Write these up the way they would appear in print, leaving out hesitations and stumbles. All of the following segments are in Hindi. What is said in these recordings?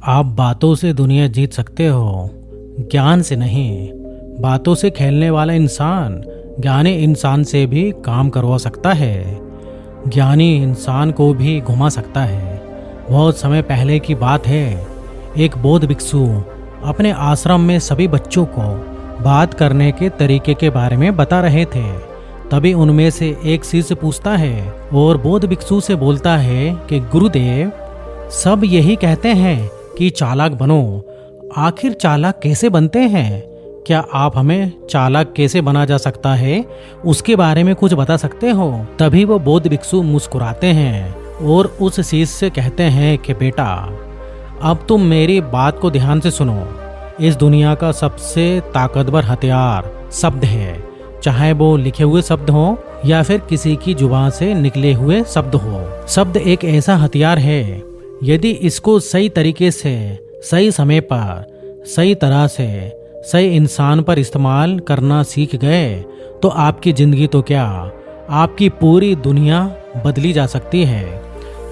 आप बातों से दुनिया जीत सकते हो, ज्ञान से नहीं। बातों से खेलने वाला इंसान ज्ञानी इंसान से भी काम करवा सकता है। ज्ञानी इंसान को भी घुमा सकता है। बहुत समय पहले की बात है, एक बौद्ध भिक्षु अपने आश्रम में सभी बच्चों को बात करने के तरीके के बारे में बता रहे थे। तभी उनमें से एक शिष्य पूछता है और बौद्ध भिक्षु से बोलता है कि गुरुदेव, सब यही कहते हैं कि चालाक बनो, आखिर चालाक कैसे बनते हैं? क्या आप हमें चालाक कैसे बना जा सकता है, उसके बारे में कुछ बता सकते हो? तभी वो बौद्ध भिक्षु मुस्कुराते हैं और उस शिष्य से कहते हैं कि बेटा, अब तुम मेरी बात को ध्यान से सुनो। इस दुनिया का सबसे ताकतवर हथियार शब्द है, चाहे वो लिखे हुए शब्द हो या फिर किसी की जुबान से निकले हुए शब्द हो। शब्द एक ऐसा हथियार है, यदि इसको सही तरीके से, सही समय पर, सही तरह से, सही इंसान पर इस्तेमाल करना सीख गए तो आपकी जिंदगी तो क्या, आपकी पूरी दुनिया बदली जा सकती है।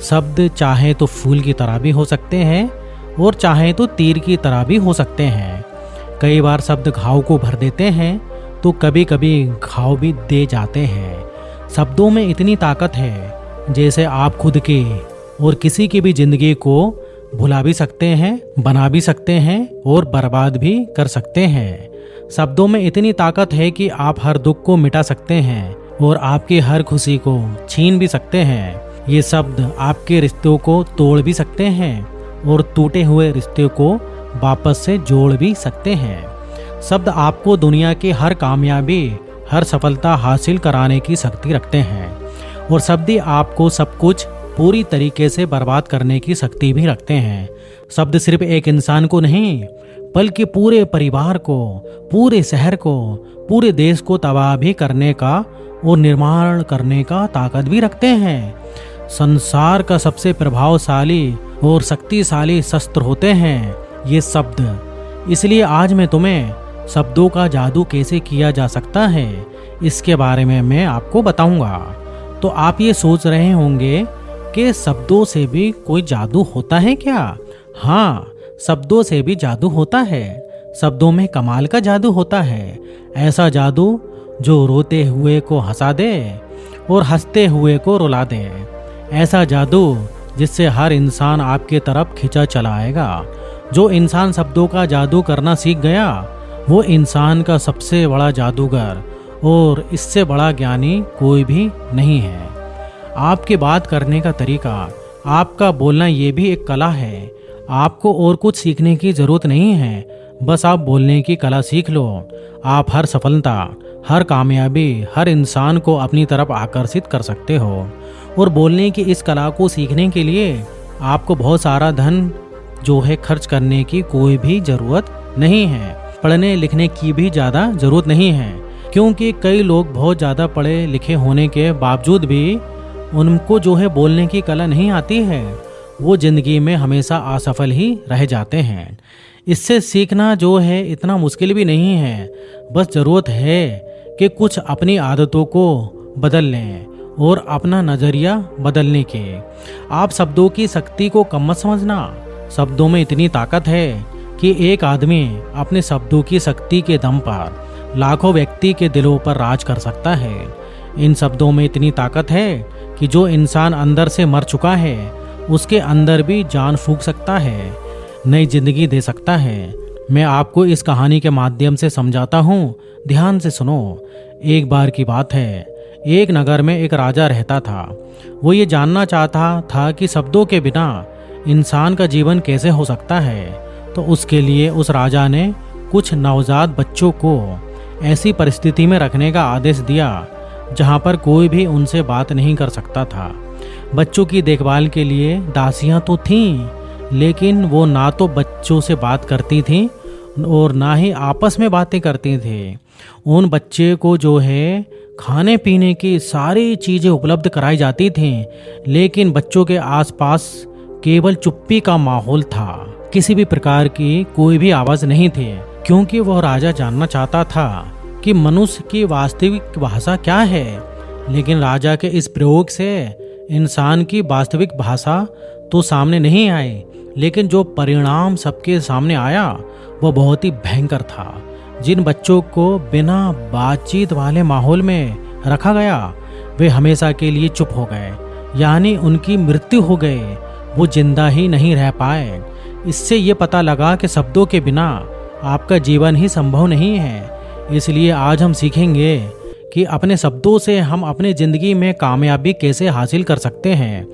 शब्द चाहे तो फूल की तरह भी हो सकते हैं और चाहे तो तीर की तरह भी हो सकते हैं। कई बार शब्द घाव को भर देते हैं तो कभी कभी घाव भी दे जाते हैं। शब्दों में इतनी ताकत है, जैसे आप खुद की और किसी की भी जिंदगी को भुला भी सकते हैं, बना भी सकते हैं और बर्बाद भी कर सकते हैं। शब्दों में इतनी ताकत है कि आप हर दुख को मिटा सकते हैं और आपकी हर खुशी को छीन भी सकते हैं। ये शब्द आपके रिश्तों को तोड़ भी सकते हैं और टूटे हुए रिश्ते को वापस से जोड़ भी सकते हैं। शब्द आपको दुनिया की हर कामयाबी, हर सफलता हासिल कराने की शक्ति रखते हैं और शब्द ही आपको सब कुछ पूरी तरीके से बर्बाद करने की शक्ति भी रखते हैं। शब्द सिर्फ एक इंसान को नहीं, बल्कि पूरे परिवार को, पूरे शहर को, पूरे देश को तबाह भी करने का और निर्माण करने का ताकत भी रखते हैं। संसार का सबसे प्रभावशाली और शक्तिशाली शस्त्र होते हैं ये शब्द। इसलिए आज मैं तुम्हें शब्दों का जादू कैसे किया जा सकता है, इसके बारे में मैं आपको बताऊंगा। तो आप ये सोच रहे होंगे कि शब्दों से भी कोई जादू होता है क्या? हाँ, शब्दों से भी जादू होता है। शब्दों में कमाल का जादू होता है। ऐसा जादू जो रोते हुए को हंसा दे और हंसते हुए को रुला दे। ऐसा जादू जिससे हर इंसान आपके तरफ खिंचा चला आएगा। जो इंसान शब्दों का जादू करना सीख गया, वो इंसान का सबसे बड़ा जादूगर और इससे बड़ा ज्ञानी कोई भी नहीं है। आपके बात करने का तरीका, आपका बोलना ये भी एक कला है। आपको और कुछ सीखने की जरूरत नहीं है, बस आप बोलने की कला सीख लो। आप हर सफलता, हर कामयाबी, हर इंसान को अपनी तरफ आकर्षित कर सकते हो। और बोलने की इस कला को सीखने के लिए आपको बहुत सारा धन जो है खर्च करने की कोई भी ज़रूरत नहीं है। पढ़ने लिखने की भी ज़्यादा ज़रूरत नहीं है, क्योंकि कई लोग बहुत ज़्यादा पढ़े लिखे होने के बावजूद भी उनको जो है बोलने की कला नहीं आती है। वो ज़िंदगी में हमेशा असफल ही रह जाते हैं। इससे सीखना जो है इतना मुश्किल भी नहीं है, बस ज़रूरत है कि कुछ अपनी आदतों को बदल लें और अपना नज़रिया बदलने के। आप शब्दों की शक्ति को कम मत समझना। शब्दों में इतनी ताकत है कि एक आदमी अपने शब्दों की शक्ति के दम पर लाखों व्यक्ति के दिलों पर राज कर सकता है। इन शब्दों में इतनी ताकत है कि जो इंसान अंदर से मर चुका है, उसके अंदर भी जान फूंक सकता है, नई जिंदगी दे सकता है। मैं आपको इस कहानी के माध्यम से समझाता हूँ, ध्यान से सुनो। एक बार की बात है, एक नगर में एक राजा रहता था। वो ये जानना चाहता था कि शब्दों के बिना इंसान का जीवन कैसे हो सकता है। तो उसके लिए उस राजा ने कुछ नवजात बच्चों को ऐसी परिस्थिति में रखने का आदेश दिया जहाँ पर कोई भी उनसे बात नहीं कर सकता था। बच्चों की देखभाल के लिए दासियाँ तो थीं, लेकिन वो ना तो बच्चों से बात करती थीं और ना ही आपस में बातें करती थी। उन बच्चे को जो है खाने पीने की सारी चीज़ें उपलब्ध कराई जाती थीं, लेकिन बच्चों के आसपास केवल चुप्पी का माहौल था। किसी भी प्रकार की कोई भी आवाज़ नहीं थी, क्योंकि वह राजा जानना चाहता था कि मनुष्य की वास्तविक भाषा क्या है। लेकिन राजा के इस प्रयोग से इंसान की वास्तविक भाषा तो सामने नहीं आई, लेकिन जो परिणाम सबके सामने आया वो बहुत ही भयंकर था। जिन बच्चों को बिना बातचीत वाले माहौल में रखा गया वे हमेशा के लिए चुप हो गए, यानी उनकी मृत्यु हो गई, वो जिंदा ही नहीं रह पाए। इससे ये पता लगा कि शब्दों के बिना आपका जीवन ही संभव नहीं है। इसलिए आज हम सीखेंगे कि अपने शब्दों से हम अपने ज़िंदगी में कामयाबी कैसे हासिल कर सकते हैं,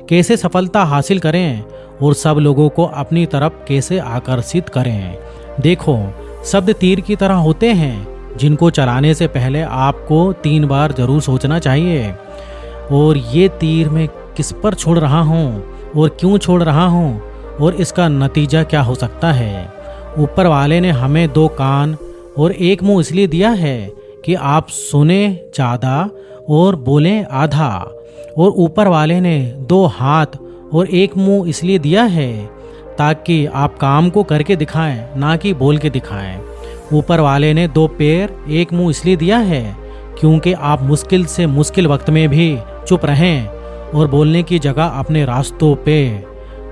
कैसे सफलता हासिल करें और सब लोगों को अपनी तरफ कैसे आकर्षित करें। देखो, शब्द तीर की तरह होते हैं जिनको चलाने से पहले आपको 3 बार जरूर सोचना चाहिए। और ये तीर मैं किस पर छोड़ रहा हूँ और क्यों छोड़ रहा हूँ और इसका नतीजा क्या हो सकता है। ऊपर वाले ने हमें 2 कान और 1 मुंह इसलिए दिया है कि आप सुने ज़्यादा और बोलें आधा। और ऊपर वाले ने 2 हाथ और 1 मुंह इसलिए दिया है ताकि आप काम को करके दिखाएं, ना कि बोल के दिखाएं। ऊपर वाले ने 2 पैर 1 मुंह इसलिए दिया है क्योंकि आप मुश्किल से मुश्किल वक्त में भी चुप रहें और बोलने की जगह अपने रास्तों पे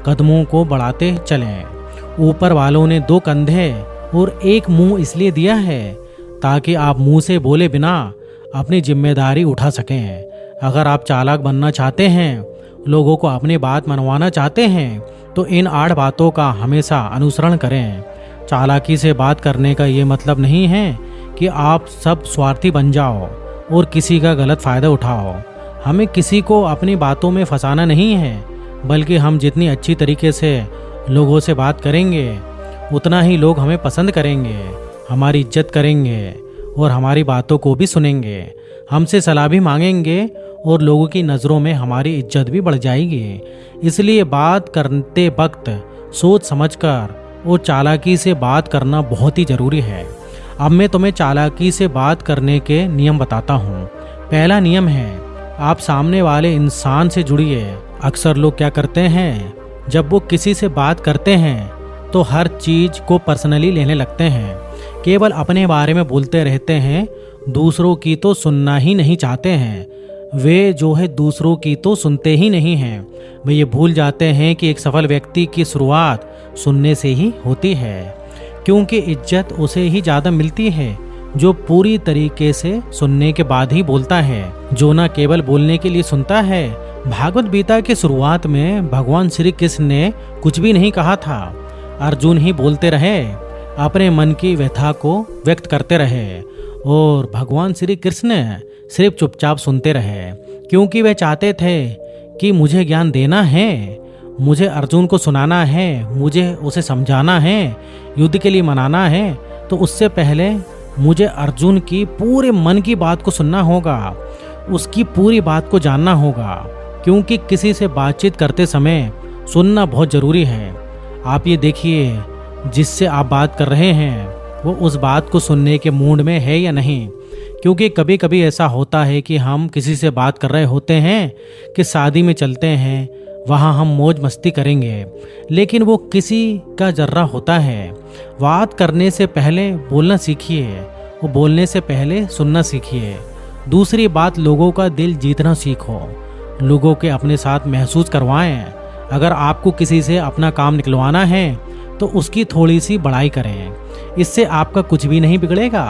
कदमों को बढ़ाते चलें। ऊपर वालों ने 2 कंधे और 1 मुंह इसलिए दिया है ताकि आप मुंह से बोले बिना अपनी जिम्मेदारी उठा सकें। अगर आप चालाक बनना चाहते हैं, लोगों को अपनी बात मनवाना चाहते हैं, तो इन 8 बातों का हमेशा अनुसरण करें। चालाकी से बात करने का ये मतलब नहीं है कि आप सब स्वार्थी बन जाओ और किसी का गलत फ़ायदा उठाओ। हमें किसी को अपनी बातों में फंसाना नहीं है, बल्कि हम जितनी अच्छी तरीके से लोगों से बात करेंगे उतना ही लोग हमें पसंद करेंगे, हमारी इज्जत करेंगे और हमारी बातों को भी सुनेंगे, हमसे सलाह भी मांगेंगे और लोगों की नज़रों में हमारी इज्जत भी बढ़ जाएगी। इसलिए बात करते वक्त सोच समझकर और चालाकी से बात करना बहुत ही ज़रूरी है। अब मैं तुम्हें चालाकी से बात करने के नियम बताता हूँ। पहला नियम है, आप सामने वाले इंसान से जुड़िए। अक्सर लोग क्या करते हैं, जब वो किसी से बात करते हैं तो हर चीज़ को पर्सनली लेने लगते हैं, केवल अपने बारे में बोलते रहते हैं, दूसरों की तो सुनना ही नहीं चाहते हैं। वे जो है दूसरों की तो सुनते ही नहीं हैं। वे ये भूल जाते हैं कि एक सफल व्यक्ति की शुरुआत सुनने से ही होती है, क्योंकि इज्जत उसे ही ज़्यादा मिलती है जो पूरी तरीके से सुनने के बाद ही बोलता है, जो ना केवल बोलने के लिए सुनता है। भागवत गीता की शुरुआत में भगवान श्री कृष्ण ने कुछ भी नहीं कहा था। अर्जुन ही बोलते रहे, अपने मन की व्यथा को व्यक्त करते रहे और भगवान श्री कृष्ण सिर्फ चुपचाप सुनते रहे, क्योंकि वे चाहते थे कि मुझे ज्ञान देना है, मुझे अर्जुन को सुनाना है, मुझे उसे समझाना है, युद्ध के लिए मनाना है, तो उससे पहले मुझे अर्जुन की पूरे मन की बात को सुनना होगा, उसकी पूरी बात को जानना होगा, क्योंकि किसी से बातचीत करते समय सुनना बहुत ज़रूरी है। आप ये देखिए, जिससे आप बात कर रहे हैं वो उस बात को सुनने के मूड में है या नहीं। क्योंकि कभी कभी ऐसा होता है कि हम किसी से बात कर रहे होते हैं कि शादी में चलते हैं, वहाँ हम मौज मस्ती करेंगे, लेकिन वो किसी का जर्रा होता है। बात करने से पहले बोलना सीखिए, वो बोलने से पहले सुनना सीखिए। दूसरी बात, लोगों का दिल जीतना सीखो, लोगों के अपने साथ महसूस करवाएं। अगर आपको किसी से अपना काम निकलवाना है तो उसकी थोड़ी सी बड़ाई करें, इससे आपका कुछ भी नहीं बिगड़ेगा,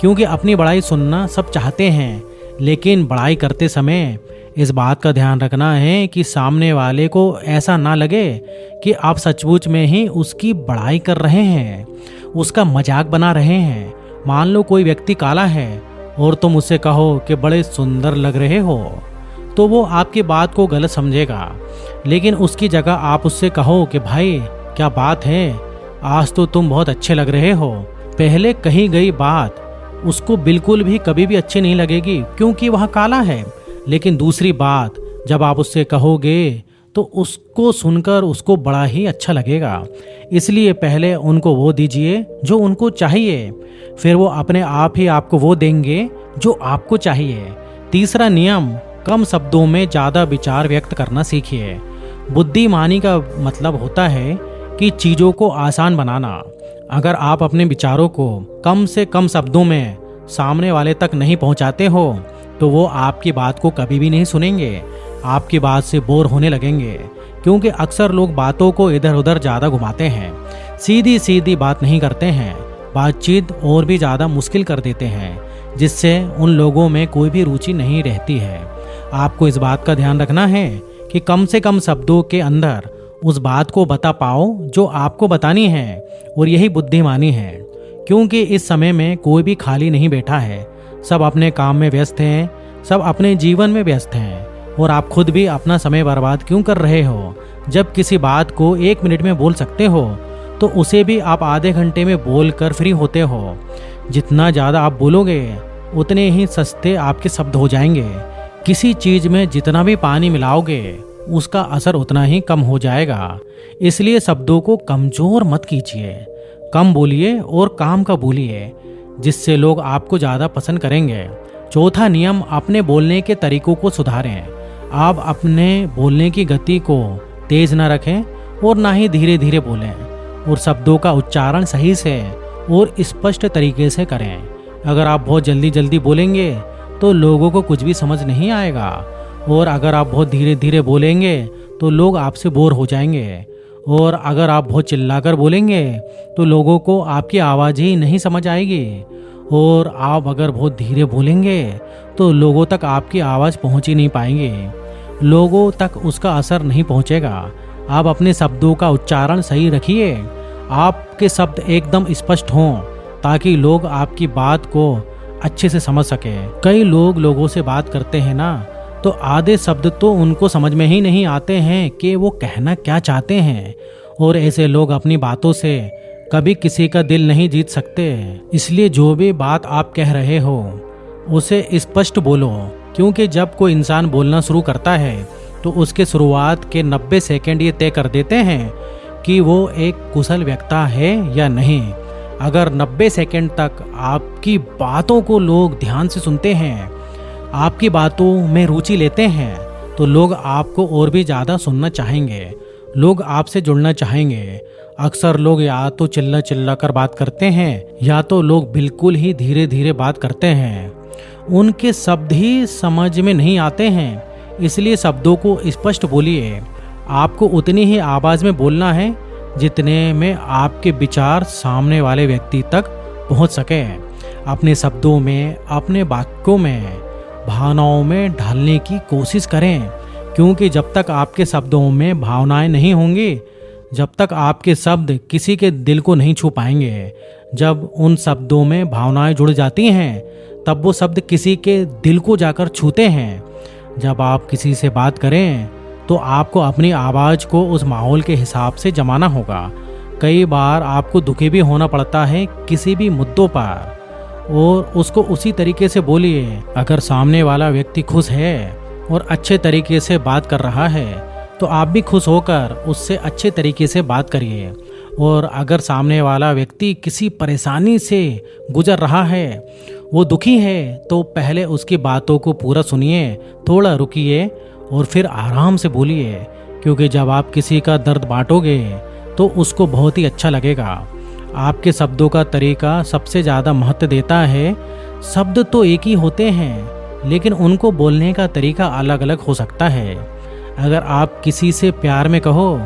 क्योंकि अपनी बड़ाई सुनना सब चाहते हैं, लेकिन बड़ाई करते समय इस बात का ध्यान रखना है कि सामने वाले को ऐसा ना लगे कि आप सचमुच में ही उसकी बड़ाई कर रहे हैं, उसका मजाक बना रहे हैं। मान लो कोई व्यक्ति काला है और तुम उससे कहो कि बड़े सुंदर लग रहे हो, तो वो आपकी बात को गलत समझेगा, लेकिन उसकी जगह आप उससे कहो कि भाई क्या बात है, आज तो तुम बहुत अच्छे लग रहे हो। पहले कही गई बात उसको बिल्कुल भी कभी भी अच्छी नहीं लगेगी, क्योंकि वह काला है, लेकिन दूसरी बात जब आप उससे कहोगे तो उसको सुनकर उसको बड़ा ही अच्छा लगेगा। इसलिए पहले उनको वो दीजिए जो उनको चाहिए, फिर वो अपने आप ही आपको वो देंगे जो आपको चाहिए। तीसरा नियम, कम शब्दों में ज़्यादा विचार व्यक्त करना सीखिए। बुद्धिमानी का मतलब होता है कि चीज़ों को आसान बनाना। अगर आप अपने विचारों को कम से कम शब्दों में सामने वाले तक नहीं पहुंचाते हो तो वो आपकी बात को कभी भी नहीं सुनेंगे, आपकी बात से बोर होने लगेंगे। क्योंकि अक्सर लोग बातों को इधर उधर ज़्यादा घुमाते हैं, सीधी सीधी बात नहीं करते हैं, बातचीत और भी ज़्यादा मुश्किल कर देते हैं, जिससे उन लोगों में कोई भी रुचि नहीं रहती है। आपको इस बात का ध्यान रखना है कि कम से कम शब्दों के अंदर उस बात को बता पाओ जो आपको बतानी है, और यही बुद्धिमानी है। क्योंकि इस समय में कोई भी खाली नहीं बैठा है, सब अपने काम में व्यस्त हैं, सब अपने जीवन में व्यस्त हैं, और आप खुद भी अपना समय बर्बाद क्यों कर रहे हो? जब किसी बात को 1 मिनट में बोल सकते हो तो उसे भी आप आधे घंटे में बोल कर फ्री होते हो। जितना ज़्यादा आप बोलोगे उतने ही सस्ते आपके शब्द हो जाएंगे। किसी चीज़ में जितना भी पानी मिलाओगे उसका असर उतना ही कम हो जाएगा। इसलिए शब्दों को कमज़ोर मत कीजिए, कम बोलिए और काम का बोलिए, जिससे लोग आपको ज़्यादा पसंद करेंगे। चौथा नियम, अपने बोलने के तरीकों को सुधारें। आप अपने बोलने की गति को तेज ना रखें और ना ही धीरे धीरे बोलें, और शब्दों का उच्चारण सही से और स्पष्ट तरीके से करें। अगर आप बहुत जल्दी जल्दी बोलेंगे तो लोगों को कुछ भी समझ नहीं आएगा, और अगर आप बहुत धीरे धीरे बोलेंगे तो लोग आपसे बोर हो जाएंगे, और अगर आप बहुत चिल्लाकर बोलेंगे तो लोगों को आपकी आवाज़ ही नहीं समझ आएगी, और आप अगर बहुत धीरे बोलेंगे तो लोगों तक आपकी आवाज़ पहुंच ही नहीं पाएंगे, लोगों तक उसका असर नहीं पहुंचेगा। आप अपने शब्दों का उच्चारण सही रखिए, आपके शब्द एकदम स्पष्ट हों, ताकि लोग आपकी बात को अच्छे से समझ सके। कई लोग लोगों से बात करते हैं ना, तो आधे शब्द तो उनको समझ में ही नहीं आते हैं कि वो कहना क्या चाहते हैं, और ऐसे लोग अपनी बातों से कभी किसी का दिल नहीं जीत सकते। इसलिए जो भी बात आप कह रहे हो उसे स्पष्ट बोलो, क्योंकि जब कोई इंसान बोलना शुरू करता है तो उसके शुरुआत के 90 सेकंड ये तय कर देते हैं कि वो एक कुशल वक्ता है या नहीं। अगर 90 सेकंड तक आपकी बातों को लोग ध्यान से सुनते हैं, आपकी बातों में रुचि लेते हैं, तो लोग आपको और भी ज़्यादा सुनना चाहेंगे, लोग आपसे जुड़ना चाहेंगे। अक्सर लोग या तो चिल्ला चिल्ला कर बात करते हैं, या तो लोग बिल्कुल ही धीरे धीरे बात करते हैं। उनके शब्द ही समझ में नहीं आते हैं, इसलिए शब्दों को स्पष्ट बोलिए। आपको उतनी ही आवाज़ में बोलना है जितने में आपके विचार सामने वाले व्यक्ति तक पहुंच सके। अपने शब्दों में, अपने वाक्यों में, भावनाओं में ढालने की कोशिश करें, क्योंकि जब तक आपके शब्दों में भावनाएं नहीं होंगी, जब तक आपके शब्द किसी के दिल को नहीं छू पाएंगे। जब उन शब्दों में भावनाएं जुड़ जाती हैं, तब वो शब्द किसी के दिल को जाकर छूते हैं। जब आप किसी से बात करें तो आपको अपनी आवाज़ को उस माहौल के हिसाब से जमाना होगा। कई बार आपको दुखी भी होना पड़ता है किसी भी मुद्दों पर, और उसको उसी तरीके से बोलिए। अगर सामने वाला व्यक्ति खुश है और अच्छे तरीके से बात कर रहा है तो आप भी खुश होकर उससे अच्छे तरीके से बात करिए। और अगर सामने वाला व्यक्ति किसी परेशानी से गुजर रहा है, वो दुखी है, तो पहले उसकी बातों को पूरा सुनिए, थोड़ा रुकिए और फिर आराम से बोलिए, क्योंकि जब आप किसी का दर्द बांटोगे तो उसको बहुत ही अच्छा लगेगा। आपके शब्दों का तरीका सबसे ज़्यादा महत्व देता है। शब्द तो एक ही होते हैं, लेकिन उनको बोलने का तरीका अलग अलग हो सकता है। अगर आप किसी से प्यार में कहो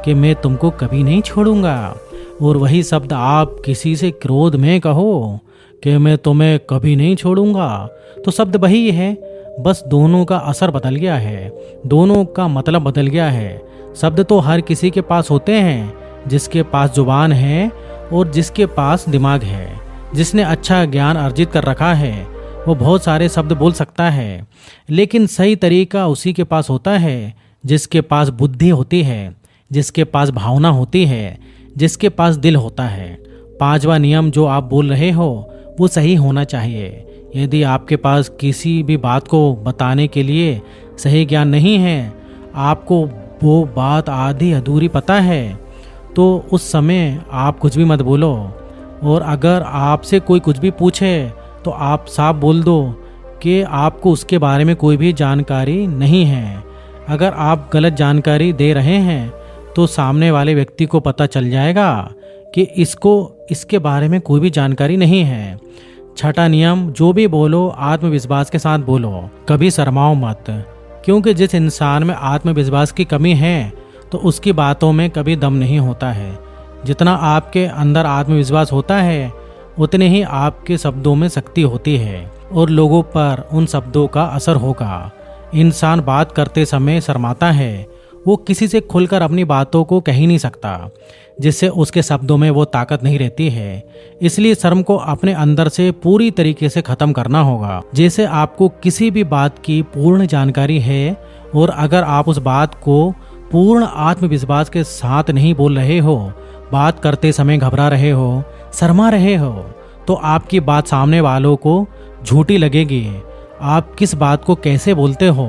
कि मैं तुमको कभी नहीं छोड़ूंगा, और वही शब्द आप किसी से क्रोध में कहो कि मैं तुम्हें कभी नहीं छोड़ूंगा, तो शब्द वही है, बस दोनों का असर बदल गया है, दोनों का मतलब बदल गया है। शब्द तो हर किसी के पास होते हैं, जिसके पास जुबान है और जिसके पास दिमाग है। जिसने अच्छा ज्ञान अर्जित कर रखा है वो बहुत सारे शब्द बोल सकता है, लेकिन सही तरीका उसी के पास होता है जिसके पास बुद्धि होती है, जिसके पास भावना होती है, जिसके पास दिल होता है। 5वां नियम जो आप बोल रहे हो वो सही होना चाहिए। यदि आपके पास किसी भी बात को बताने के लिए सही ज्ञान नहीं है, आपको वो बात आधी अधूरी पता है, तो उस समय आप कुछ भी मत बोलो। और अगर आपसे कोई कुछ भी पूछे तो आप साफ बोल दो कि आपको उसके बारे में कोई भी जानकारी नहीं है। अगर आप गलत जानकारी दे रहे हैं तो सामने वाले व्यक्ति को पता चल जाएगा कि इसको इसके बारे में कोई भी जानकारी नहीं है। 6वां नियम, जो भी बोलो आत्मविश्वास के साथ बोलो, कभी शर्माओ मत, क्योंकि जिस इंसान में आत्मविश्वास की कमी है तो उसकी बातों में कभी दम नहीं होता है। जितना आपके अंदर आत्मविश्वास होता है उतने ही आपके शब्दों में शक्ति होती है और लोगों पर उन शब्दों का असर होगा। इंसान बात करते समय शर्माता है, वो किसी से खुलकर अपनी बातों को कह ही नहीं सकता, जिससे उसके शब्दों में वो ताकत नहीं रहती है। इसलिए शर्म को अपने अंदर से पूरी तरीके से खत्म करना होगा। जैसे आपको किसी भी बात की पूर्ण जानकारी है और अगर आप उस बात को पूर्ण आत्मविश्वास के साथ नहीं बोल रहे हो, बात करते समय घबरा रहे हो, शर्मा रहे हो, तो आपकी बात सामने वालों को झूठी लगेगी। आप किस बात को कैसे बोलते हो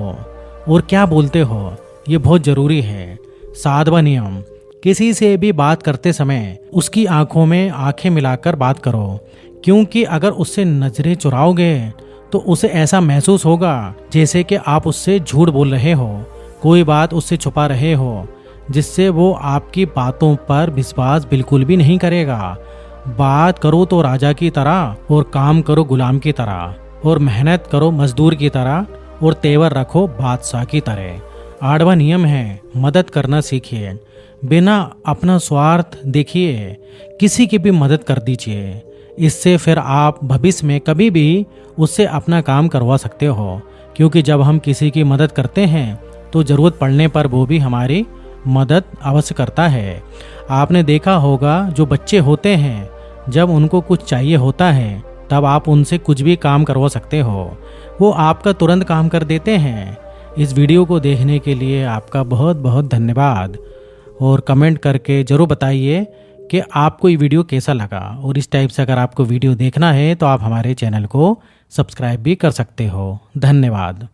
और क्या बोलते हो, ये बहुत ज़रूरी है। 7वां नियम, किसी से भी बात करते समय उसकी आंखों में आंखें मिलाकर बात करो, क्योंकि अगर उससे नज़रें चुराओगे तो उसे ऐसा महसूस होगा जैसे कि आप उससे झूठ बोल रहे हो, कोई बात उससे छुपा रहे हो, जिससे वो आपकी बातों पर विश्वास बिल्कुल भी नहीं करेगा। बात करो तो राजा की तरह और काम करो गुलाम की तरह, और मेहनत करो मजदूर की तरह और तेवर रखो बादशाह की तरह। 8वां नियम है, मदद करना सीखिए। बिना अपना स्वार्थ देखिए किसी की भी मदद कर दीजिए। इससे फिर आप भविष्य में कभी भी उससे अपना काम करवा सकते हो, क्योंकि जब हम किसी की मदद करते हैं तो ज़रूरत पड़ने पर वो भी हमारी मदद अवश्य करता है। आपने देखा होगा जो बच्चे होते हैं, जब उनको कुछ चाहिए होता है तब आप उनसे कुछ भी काम करवा सकते हो, वो आपका तुरंत काम कर देते हैं। इस वीडियो को देखने के लिए आपका बहुत बहुत धन्यवाद, और कमेंट करके ज़रूर बताइए कि आपको ये वीडियो कैसा लगा। और इस टाइप से अगर आपको वीडियो देखना है तो आप हमारे चैनल को सब्सक्राइब भी कर सकते हो। धन्यवाद।